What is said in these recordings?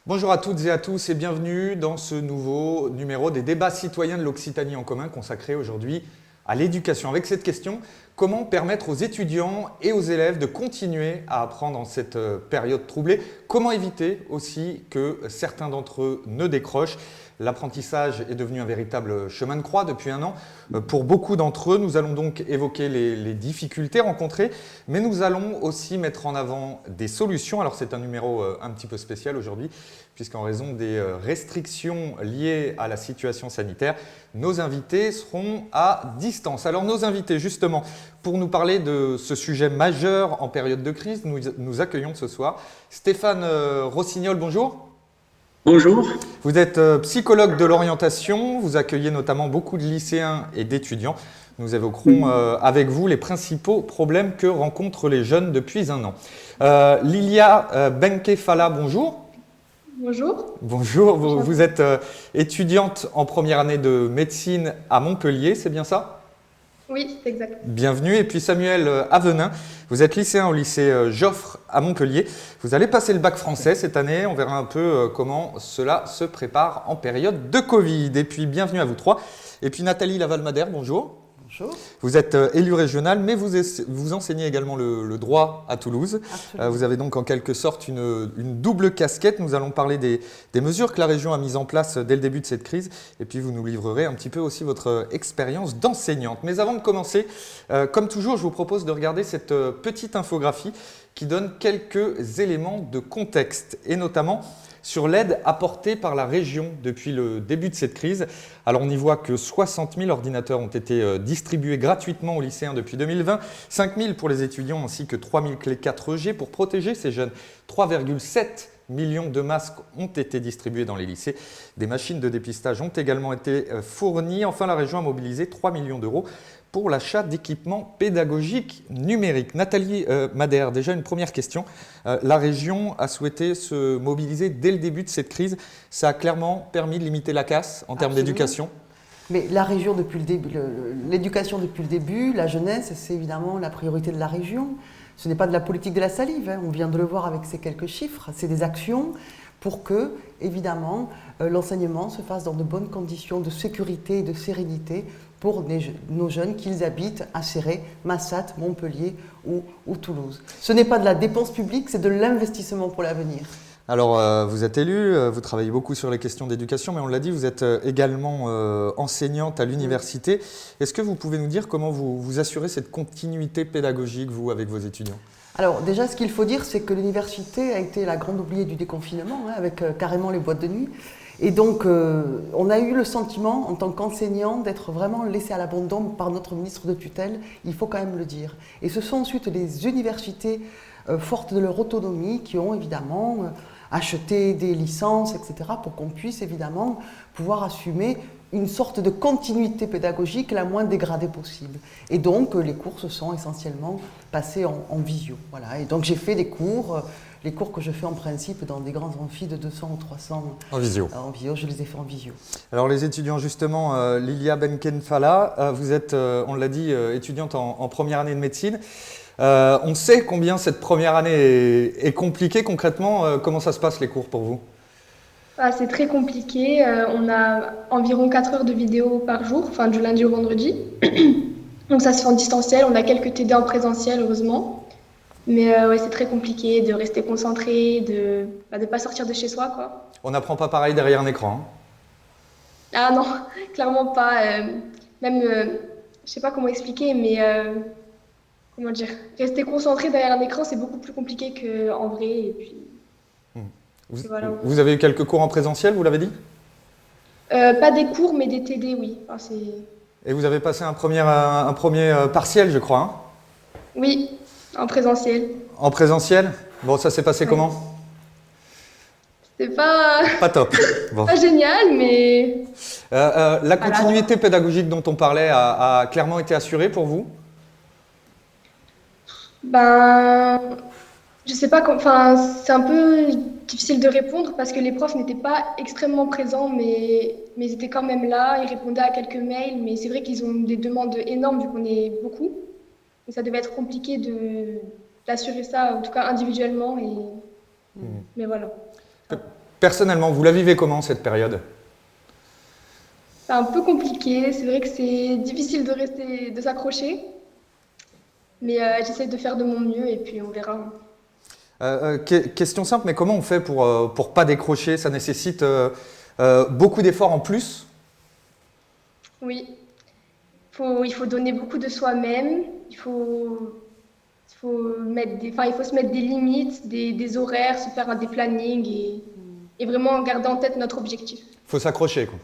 Bonjour à toutes et à tous et bienvenue dans ce nouveau numéro des débats citoyens de l'Occitanie en commun consacré aujourd'hui à l'éducation. Avec cette question, comment permettre aux étudiants et aux élèves de continuer à apprendre en cette période troublée? Comment éviter aussi que certains d'entre eux ne décrochent? L'apprentissage est devenu un véritable chemin de croix depuis un an. Pour beaucoup d'entre eux, nous allons donc évoquer les difficultés rencontrées, mais nous allons aussi mettre en avant des solutions. Alors c'est un numéro un petit peu spécial aujourd'hui, puisqu'en raison des restrictions liées à la situation sanitaire, nos invités seront à distance. Alors nos invités, justement, pour nous parler de ce sujet majeur en période de crise, nous accueillons ce soir Stéphane Rossignol, bonjour. Bonjour. Vous êtes psychologue de l'orientation, vous accueillez notamment beaucoup de lycéens et d'étudiants. Nous évoquerons avec vous les principaux problèmes que rencontrent les jeunes depuis un an. Lilia Benkefala, bonjour. Bonjour. Bonjour, vous êtes étudiante en première année de médecine à Montpellier, c'est bien ça? Oui, c'est exact. Bienvenue. Et puis Samuel Avenin, vous êtes lycéen au lycée Joffre à Montpellier. Vous allez passer le bac français cette année. On verra un peu comment cela se prépare en période de Covid. Et puis bienvenue à vous trois. Et puis Nathalie Lavalmadère, bonjour. Bonjour. Vous êtes élue régionale, mais vous enseignez également le droit à Toulouse. Vous avez donc en quelque sorte une double casquette. Nous allons parler des mesures que la région a mises en place dès le début de cette crise. Et puis vous nous livrerez un petit peu aussi votre expérience d'enseignante. Mais avant de commencer, comme toujours, je vous propose de regarder cette petite infographie qui donne quelques éléments de contexte, et notamment sur l'aide apportée par la région depuis le début de cette crise. Alors on y voit que 60 000 ordinateurs ont été distribués gratuitement aux lycéens depuis 2020, 5 000 pour les étudiants ainsi que 3 000 clés 4G pour protéger ces jeunes. 3,7 millions de masques ont été distribués dans les lycées. Des machines de dépistage ont également été fournies. Enfin, la région a mobilisé 3 millions d'euros pour l'achat d'équipements pédagogiques numériques. Nathalie Madère, déjà une première question. La région a souhaité se mobiliser dès le début de cette crise. Ça a clairement permis de limiter la casse en termes d'éducation. Mais la région depuis le début, l'éducation depuis le début, la jeunesse, c'est évidemment la priorité de la région. Ce n'est pas de la politique de la salive, hein. On vient de le voir avec ces quelques chiffres. C'est des actions pour que, évidemment, l'enseignement se fasse dans de bonnes conditions de sécurité et de sérénité pour nos jeunes, qu'ils habitent à Céret, Massat, Montpellier ou Toulouse. Ce n'est pas de la dépense publique, c'est de l'investissement pour l'avenir. Alors, vous êtes élu, vous travaillez beaucoup sur les questions d'éducation, mais on l'a dit, vous êtes également enseignante à l'université. Est-ce que vous pouvez nous dire comment vous assurez cette continuité pédagogique, vous, avec vos étudiants ? Alors déjà, ce qu'il faut dire, c'est que l'université a été la grande oubliée du déconfinement, hein, avec carrément les boîtes de nuit. Et donc, on a eu le sentiment, en tant qu'enseignant, d'être vraiment laissé à l'abandon par notre ministre de tutelle, il faut quand même le dire. Et ce sont ensuite les universités fortes de leur autonomie qui ont évidemment acheté des licences, etc., pour qu'on puisse évidemment pouvoir assumer une sorte de continuité pédagogique la moins dégradée possible. Et donc, les cours se sont essentiellement passés en visio. Voilà. Et donc, j'ai fait des cours, les cours que je fais en principe dans des grands amphis de 200 ou 300. En visio. En visio, je les ai fait en visio. Alors, les étudiants, justement, Lilia Benkefala, vous êtes, on l'a dit, étudiante en première année de médecine. On sait combien cette première année est compliquée. Concrètement, comment ça se passe les cours pour vous ? C'est très compliqué. On a environ 4 heures de vidéo par jour, enfin du lundi au vendredi. Donc ça se fait en distanciel. On a quelques TD en présentiel, heureusement. Mais ouais, c'est très compliqué de rester concentré, de ne pas sortir de chez soi, quoi. On n'apprend pas pareil derrière un écran, hein ? Ah non, clairement pas. Même, je sais pas comment expliquer, mais comment dire, rester concentré derrière un écran, c'est beaucoup plus compliqué qu'en vrai. Et puis, voilà. Vous avez eu quelques cours en présentiel, vous l'avez dit ? Pas des cours, mais des TD, oui. Enfin, Et vous avez passé un premier partiel, je crois, hein ? Oui, en présentiel. En présentiel ? Bon, ça s'est passé comment ? C'était pas top. Bon. pas génial, mais la continuité pédagogique dont on parlait a clairement été assurée pour vous ? ben, je sais pas, enfin, c'est un peu difficile de répondre parce que les profs n'étaient pas extrêmement présents, mais ils étaient quand même là, ils répondaient à quelques mails, mais c'est vrai qu'ils ont des demandes énormes vu qu'on est beaucoup. Et ça devait être compliqué d'assurer ça, en tout cas individuellement, mais voilà. Personnellement, vous la vivez comment cette période? C'est un peu compliqué, c'est vrai que c'est difficile de s'accrocher, mais j'essaie de faire de mon mieux et puis on verra. Question simple, mais comment on fait pour pas décrocher? Ça nécessite beaucoup d'efforts en plus? Oui, il faut donner beaucoup de soi-même, il faut se mettre des limites, des horaires, se faire des plannings et vraiment garder en tête notre objectif. Il faut s'accrocher, quoi.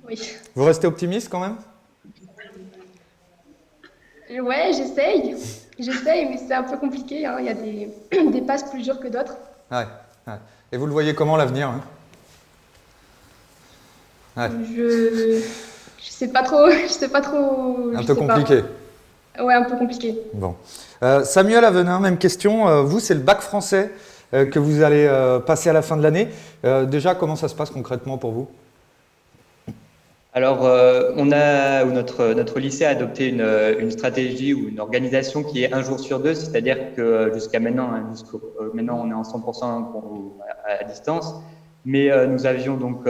Oui. Vous restez optimiste quand même? Ouais, j'essaye, mais c'est un peu compliqué, hein. Il y a des passes plus dures que d'autres. Ouais, ouais. Et vous le voyez comment l'avenir, hein? Ouais. Je sais pas trop, Un peu compliqué. Ouais, un peu compliqué. Bon. Samuel Avenin, même question. Vous, c'est le bac français que vous allez passer à la fin de l'année. Déjà, comment ça se passe concrètement pour vous? Alors, notre lycée a adopté une stratégie ou une organisation qui est un jour sur deux, c'est-à-dire que jusqu'à maintenant, maintenant on est en 100% à distance, mais nous avions donc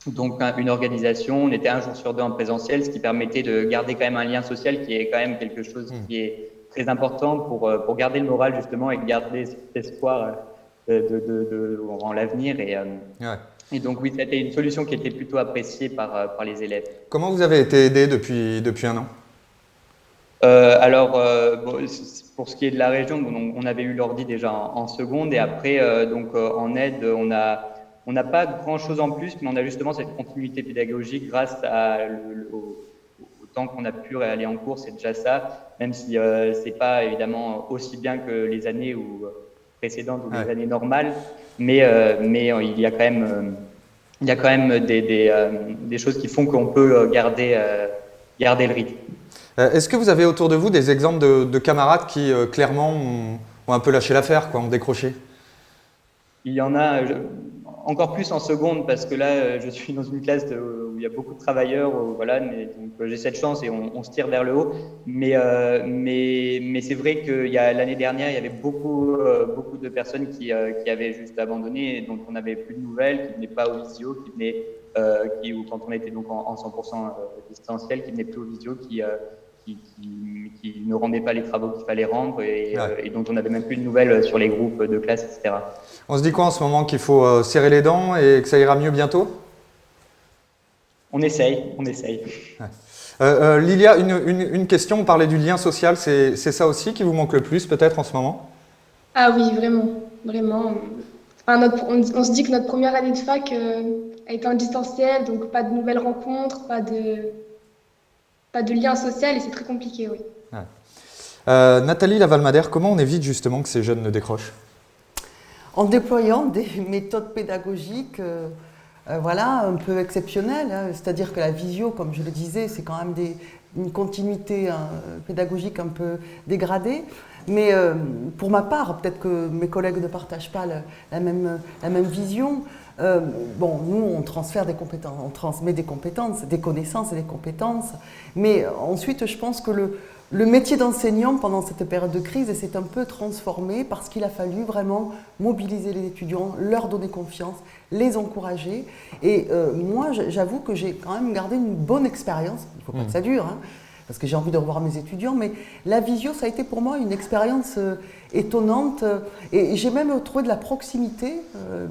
une organisation, on était un jour sur deux en présentiel, ce qui permettait de garder quand même un lien social qui est quand même quelque chose qui est très important pour garder le moral justement et garder cet espoir en l'avenir. Et donc oui, c'était une solution qui était plutôt appréciée par les élèves. Comment vous avez été aidé depuis un an? Pour ce qui est de la région, on avait eu l'ordi déjà en seconde et après, en aide, on n'a pas grand-chose en plus, mais on a justement cette continuité pédagogique grâce au temps qu'on a pu aller en cours, c'est déjà ça, même si c'est pas évidemment aussi bien que les années précédentes ou les années normales, mais il y a quand même des choses qui font qu'on peut garder le rythme. Est-ce que vous avez autour de vous des exemples de camarades qui clairement ont un peu lâché l'affaire, quoi, ont décroché? Il y en a encore plus en seconde parce que là, je suis dans une classe où il y a beaucoup de travailleurs, voilà, donc j'ai cette chance et on se tire vers le haut. Mais c'est vrai que l'année dernière, il y avait beaucoup de personnes qui avaient juste abandonné et dont on n'avait plus de nouvelles, qui venaient pas au visio, ou quand on était donc en 100% distanciel, qui venaient plus au visio, qui ne rendaient pas les travaux qu'il fallait rendre et dont on n'avait même plus de nouvelles sur les groupes de classe, etc. On se dit quoi en ce moment? Qu'il faut serrer les dents et que ça ira mieux bientôt? On essaye. Ouais. Lilia, une question, on parlait du lien social, c'est ça aussi qui vous manque le plus peut-être en ce moment? Ah oui, vraiment. Enfin, on se dit que notre première année de fac a été en distanciel, donc pas de nouvelles rencontres, pas de lien social et c'est très compliqué, oui. Ouais. Nathalie Lavalmadère, comment on évite justement que ces jeunes ne décrochent? En déployant des méthodes pédagogiques un peu exceptionnelles, hein. C'est-à-dire que la visio, comme je le disais, c'est quand même une continuité pédagogique un peu dégradée. Mais pour ma part, peut-être que mes collègues ne partagent pas la même vision. Nous, on transfère des compétences, on transmet des compétences, des connaissances et des compétences. Mais ensuite, je pense que le métier d'enseignant pendant cette période de crise s'est un peu transformé parce qu'il a fallu vraiment mobiliser les étudiants, leur donner confiance, les encourager. Et moi, j'avoue que j'ai quand même gardé une bonne expérience. Il ne faut pas que ça dure, hein, parce que j'ai envie de revoir mes étudiants. Mais la visio, ça a été pour moi une expérience étonnante. Et j'ai même trouvé de la proximité,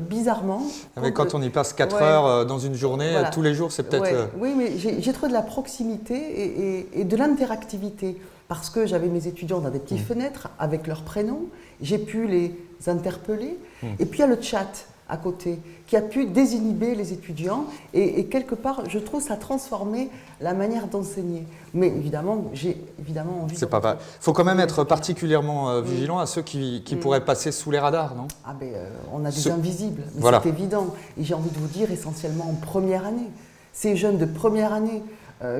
bizarrement. Mais quand on y passe 4 heures dans une journée, voilà. Tous les jours, c'est peut-être… Oui, mais j'ai trouvé de la proximité et de l'interactivité. Parce que j'avais mes étudiants dans des petites fenêtres avec leurs prénoms. J'ai pu les interpeller. Et puis il y a le chat à côté, qui a pu désinhiber les étudiants et quelque part, je trouve, ça a transformé la manière d'enseigner. Mais évidemment, j'ai envie… C'est pas pareil. Il faut quand même être particulièrement vigilant à ceux qui pourraient passer sous les radars, non? Ah ben, on a des invisibles, mais voilà. C'est évident. Et j'ai envie de vous dire, essentiellement en première année. Ces jeunes de première année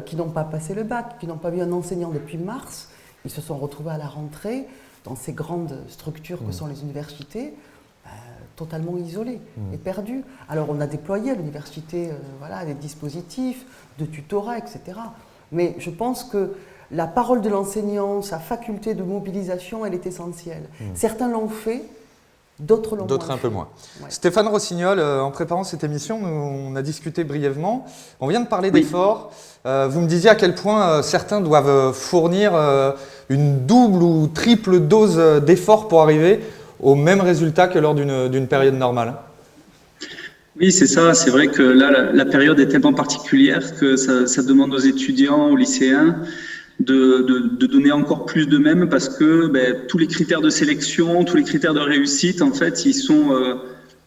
qui n'ont pas passé le bac, qui n'ont pas vu un enseignant depuis mars, ils se sont retrouvés à la rentrée dans ces grandes structures que sont les universités, totalement isolés et perdus. Alors on a déployé à l'université des dispositifs de tutorat, etc. Mais je pense que la parole de l'enseignant, sa faculté de mobilisation, elle est essentielle. Certains l'ont fait, D'autres l'ont D'autres moins un peu fait. moins. Ouais. Stéphane Rossignol, en préparant cette émission, on a discuté brièvement. On vient de parler d'efforts. Vous me disiez à quel point certains doivent fournir une double ou triple dose d'efforts pour arriver au même résultat que lors d'une période normale. Oui, c'est ça. C'est vrai que là, la période est tellement particulière que ça demande aux étudiants, aux lycéens de donner encore plus d'eux-mêmes parce que tous les critères de sélection, tous les critères de réussite, en fait, ils sont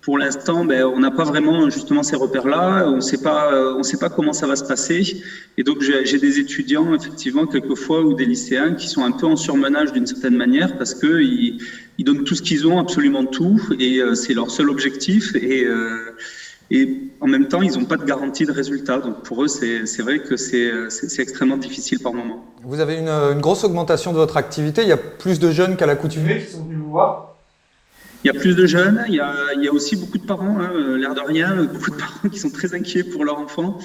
pour l'instant, on n'a pas vraiment justement ces repères-là. On sait pas comment ça va se passer. Et donc j'ai des étudiants effectivement quelquefois ou des lycéens qui sont un peu en surmenage d'une certaine manière parce que ils donnent tout ce qu'ils ont, absolument tout, et c'est leur seul objectif. Et en même temps, ils n'ont pas de garantie de résultat. Donc pour eux, c'est vrai que c'est extrêmement difficile par moment. Vous avez une grosse augmentation de votre activité. Il y a plus de jeunes qu'à l'accoutumée qui sont venus vous voir. Il y a plus de jeunes, il y a aussi beaucoup de parents, l'air de rien, beaucoup de parents qui sont très inquiets pour leurs enfants,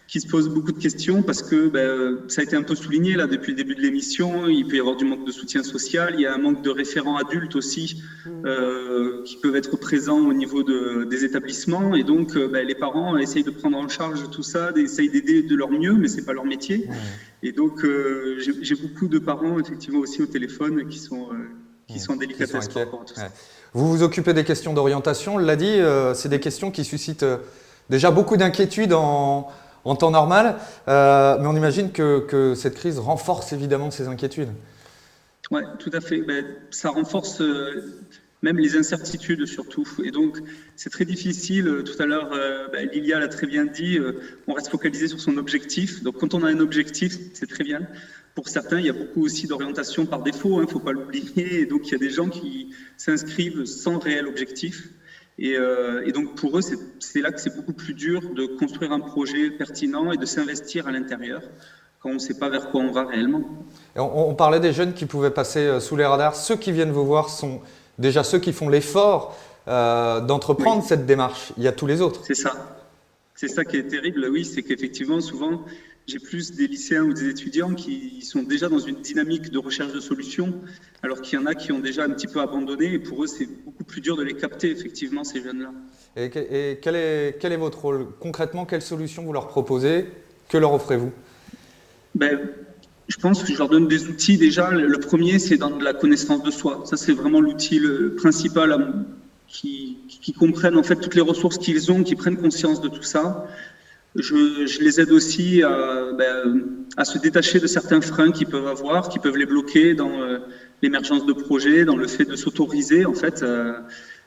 qui se posent beaucoup de questions parce que ça a été un peu souligné là depuis le début de l'émission. Il peut y avoir du manque de soutien social, il y a un manque de référents adultes aussi qui peuvent être présents au niveau des établissements, et donc les parents essayent de prendre en charge tout ça, essayent d'aider de leur mieux, mais c'est pas leur métier. Et donc j'ai beaucoup de parents effectivement aussi au téléphone qui sont en délicatesse par rapport à tout ça. Vous vous occupez des questions d'orientation, on l'a dit, c'est des questions qui suscitent déjà beaucoup d'inquiétudes en temps normal, mais on imagine que cette crise renforce évidemment ces inquiétudes. Oui, tout à fait. Ça renforce même les incertitudes surtout. Et donc, c'est très difficile. Tout à l'heure, Lilia l'a très bien dit, on reste focalisé sur son objectif. Donc, quand on a un objectif, c'est très bien. Pour certains, il y a beaucoup aussi d'orientation par défaut, il ne faut pas l'oublier. Et donc, il y a des gens qui s'inscrivent sans réel objectif. Et donc, pour eux, c'est là que c'est beaucoup plus dur de construire un projet pertinent et de s'investir à l'intérieur quand on ne sait pas vers quoi on va réellement. Et on parlait des jeunes qui pouvaient passer sous les radars. Ceux qui viennent vous voir sont déjà ceux qui font l'effort d'entreprendre cette démarche. Il y a tous les autres. C'est ça. C'est ça qui est terrible, oui, c'est qu'effectivement, souvent, j'ai plus des lycéens ou des étudiants qui sont déjà dans une dynamique de recherche de solutions, alors qu'il y en a qui ont déjà un petit peu abandonné, et pour eux, c'est beaucoup plus dur de les capter, effectivement, ces jeunes-là. Et quel est votre rôle? Concrètement, quelles solutions vous leur proposez? Que leur offrez-vous? Je pense que je leur donne des outils déjà. Le premier, c'est dans la connaissance de soi. Ça, c'est vraiment l'outil principal qui comprennent en fait toutes les ressources qu'ils ont, qui prennent conscience de tout ça. Je les aide aussi à se détacher de certains freins qu'ils peuvent avoir, qui peuvent les bloquer dans l'émergence de projets, dans le fait de s'autoriser en fait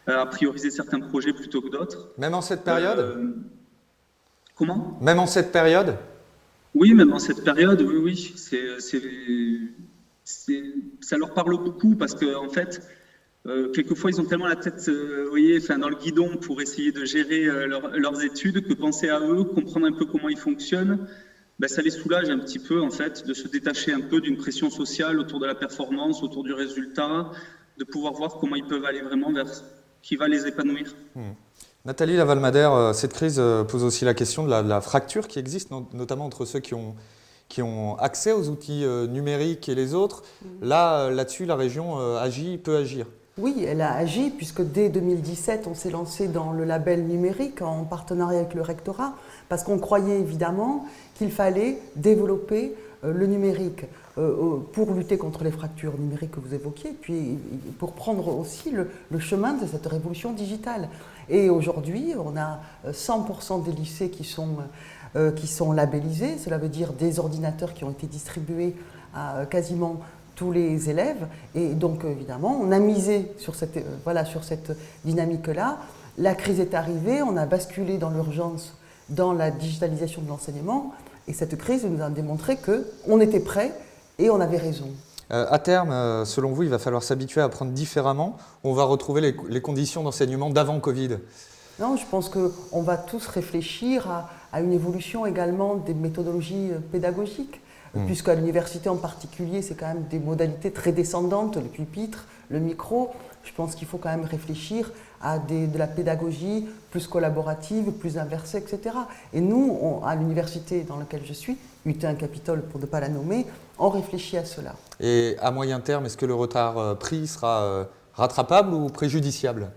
à prioriser certains projets plutôt que d'autres. Même en cette période Comment? Même en cette période? Oui, même en cette période, oui. Ça leur parle beaucoup parce que en fait, quelquefois, ils ont tellement la tête dans le guidon pour essayer de gérer leurs études que penser à eux, comprendre un peu comment ils fonctionnent, ça les soulage un petit peu en fait, de se détacher un peu d'une pression sociale autour de la performance, autour du résultat, de pouvoir voir comment ils peuvent aller vraiment vers ce qui va les épanouir. Nathalie Lavalmadère, cette crise pose aussi la question de la fracture qui existe, notamment entre ceux qui ont accès aux outils numériques et les autres. Là-dessus, la région peut agir. Oui, elle a agi puisque dès 2017, on s'est lancé dans le label numérique en partenariat avec le rectorat parce qu'on croyait évidemment qu'il fallait développer le numérique pour lutter contre les fractures numériques que vous évoquiez, puis pour prendre aussi le chemin de cette révolution digitale. Et aujourd'hui, on a 100% des lycées qui sont labellisés, cela veut dire des ordinateurs qui ont été distribués à quasiment tous les élèves, et donc évidemment on a misé sur cette dynamique-là. La crise est arrivée, on a basculé dans l'urgence, dans la digitalisation de l'enseignement, et cette crise nous a démontré qu'on était prêt et on avait raison. À terme, selon vous, il va falloir s'habituer à apprendre différemment, ou on va retrouver les conditions d'enseignement d'avant Covid? Non, je pense qu'on va tous réfléchir à une évolution également des méthodologies pédagogiques. Puisqu'à l'université en particulier, c'est quand même des modalités très descendantes, le pupitre, le micro. Je pense qu'il faut quand même réfléchir à de la pédagogie plus collaborative, plus inversée, etc. Et nous, à l'université dans laquelle je suis, UT1-Capitole pour ne pas la nommer, on réfléchit à cela. Et à moyen terme, est-ce que le retard pris sera rattrapable ou préjudiciable?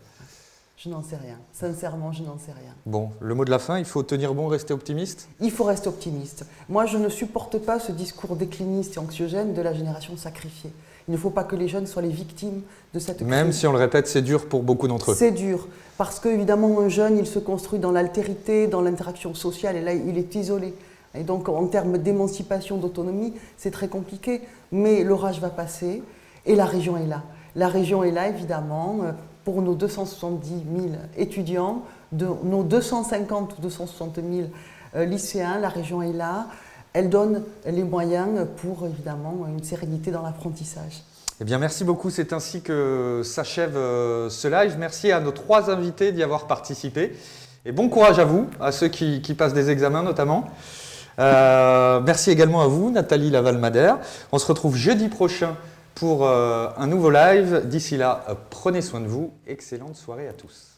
Je n'en sais rien. Sincèrement, je n'en sais rien. Bon, le mot de la fin, il faut tenir bon, rester optimiste. Il faut rester optimiste. Moi, je ne supporte pas ce discours décliniste et anxiogène de la génération sacrifiée. Il ne faut pas que les jeunes soient les victimes de cette crise. Même si on le répète, c'est dur pour beaucoup d'entre eux. C'est dur, parce qu'évidemment, un jeune, il se construit dans l'altérité, dans l'interaction sociale, et là, il est isolé. Et donc, en termes d'émancipation, d'autonomie, c'est très compliqué. Mais l'orage va passer, et la région est là. La région est là, évidemment, pour nos 270 000 étudiants, de nos 250 ou 260 000 lycéens, la région est là. Elle donne les moyens pour, évidemment, une sérénité dans l'apprentissage. Eh bien, merci beaucoup. C'est ainsi que s'achève ce live. Merci à nos 3 invités d'y avoir participé. Et bon courage à vous, à ceux qui passent des examens notamment. Merci également à vous, Nathalie Laval-Madère. On se retrouve jeudi prochain pour un nouveau live. D'ici là, prenez soin de vous. Excellente soirée à tous.